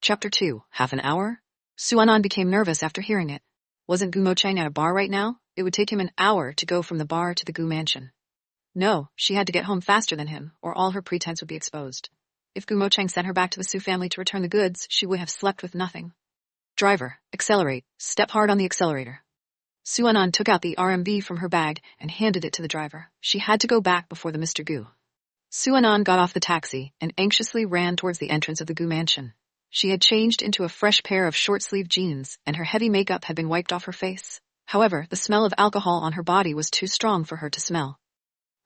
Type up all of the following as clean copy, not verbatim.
Chapter 2, Half an hour? Suanan became nervous after hearing it. Wasn't Gu Mocheng at a bar right now? It would take him an hour to go from the bar to the Gu mansion. No, she had to get home faster than him, or all her pretense would be exposed. If Gu Mocheng sent her back to the Su family to return the goods, she would have slept with nothing. Driver, accelerate. Step hard on the accelerator. Suanan took out the RMB from her bag and handed it to the driver. She had to go back before the Mr. Gu. Suanan got off the taxi and anxiously ran towards the entrance of the Gu mansion. She had changed into a fresh pair of short-sleeved jeans, and her heavy makeup had been wiped off her face. However, the smell of alcohol on her body was too strong for her to smell.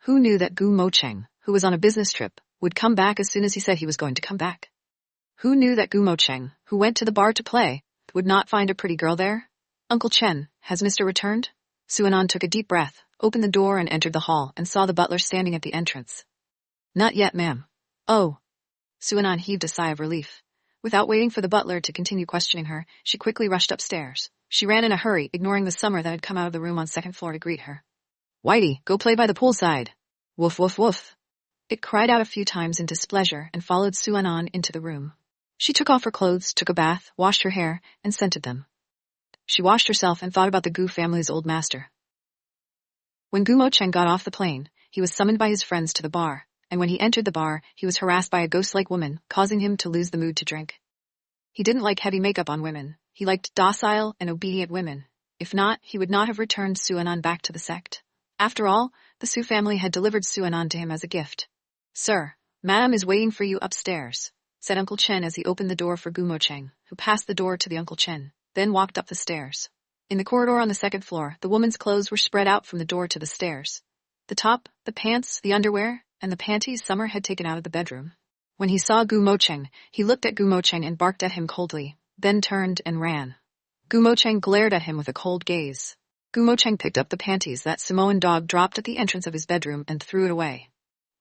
Who knew that Gu Mocheng, who was on a business trip, would come back as soon as he said he was going to come back? Who knew that Gu Mocheng, who went to the bar to play, would not find a pretty girl there? Uncle Chen, has Mr. returned? Suanan took a deep breath, opened the door and entered the hall and saw the butler standing at the entrance. Not yet, ma'am. Oh. Suanan heaved a sigh of relief. Without waiting for the butler to continue questioning her, she quickly rushed upstairs. She ran in a hurry, ignoring the summer that had come out of the room on second floor to greet her. Whitey, go play by the poolside. Woof woof woof. It cried out a few times in displeasure and followed Suanan into the room. She took off her clothes, took a bath, washed her hair, and scented them. She washed herself and thought about the Gu family's old master. When Gu Mocheng got off the plane, he was summoned by his friends to the bar, and when he entered the bar, he was harassed by a ghost-like woman, causing him to lose the mood to drink. He didn't like heavy makeup on women. He liked docile and obedient women. If not, he would not have returned Suanan back to the sect. After all, the Su family had delivered Suanan to him as a gift. Sir, Madame is waiting for you upstairs, said Uncle Chen as he opened the door for Gu Mocheng, who passed the door to the Uncle Chen, then walked up the stairs. In the corridor on the second floor, the woman's clothes were spread out from the door to the stairs. The top, the pants, the underwear, and the panties Summer had taken out of the bedroom. When he saw Gu Mocheng, he looked at Gu Mocheng and barked at him coldly, then turned and ran. Gu Mocheng glared at him with a cold gaze. Gu Mocheng picked up the panties that Samoan dog dropped at the entrance of his bedroom and threw it away.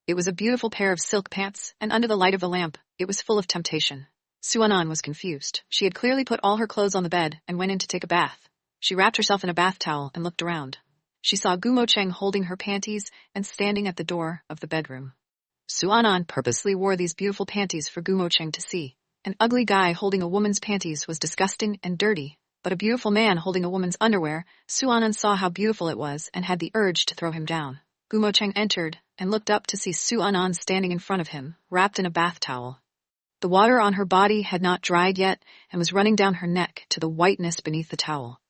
It was a beautiful pair of silk pants, and under the light of the lamp, it was full of temptation. Suanan was confused. She had clearly put all her clothes on the bed and went in to take a bath. She wrapped herself in a bath towel and looked around. She saw Gu Mocheng holding her panties and standing at the door of the bedroom. Suanan purposely wore these beautiful panties for Gu Mocheng to see. An ugly guy holding a woman's panties was disgusting and dirty, but a beautiful man holding a woman's underwear, Suanan saw how beautiful it was and had the urge to throw him down. Gu Mocheng entered and looked up to see Suanan standing in front of him, wrapped in a bath towel. The water on her body had not dried yet and was running down her neck to the whiteness beneath the towel.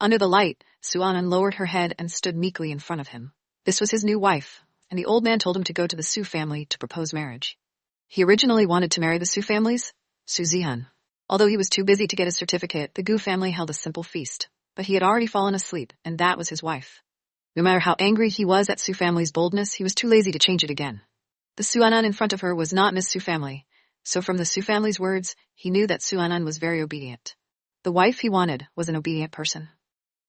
Under the light, Suanan lowered her head and stood meekly in front of him. This was his new wife, and the old man told him to go to the Su family to propose marriage. He originally wanted to marry the Su families, Su Zihan. Although he was too busy to get his certificate, the Gu family held a simple feast. But he had already fallen asleep, and that was his wife. No matter how angry he was at Su family's boldness, he was too lazy to change it again. The Suanan in front of her was not Miss Su family, so from the Su family's words, he knew that Suanan was very obedient. The wife he wanted was an obedient person.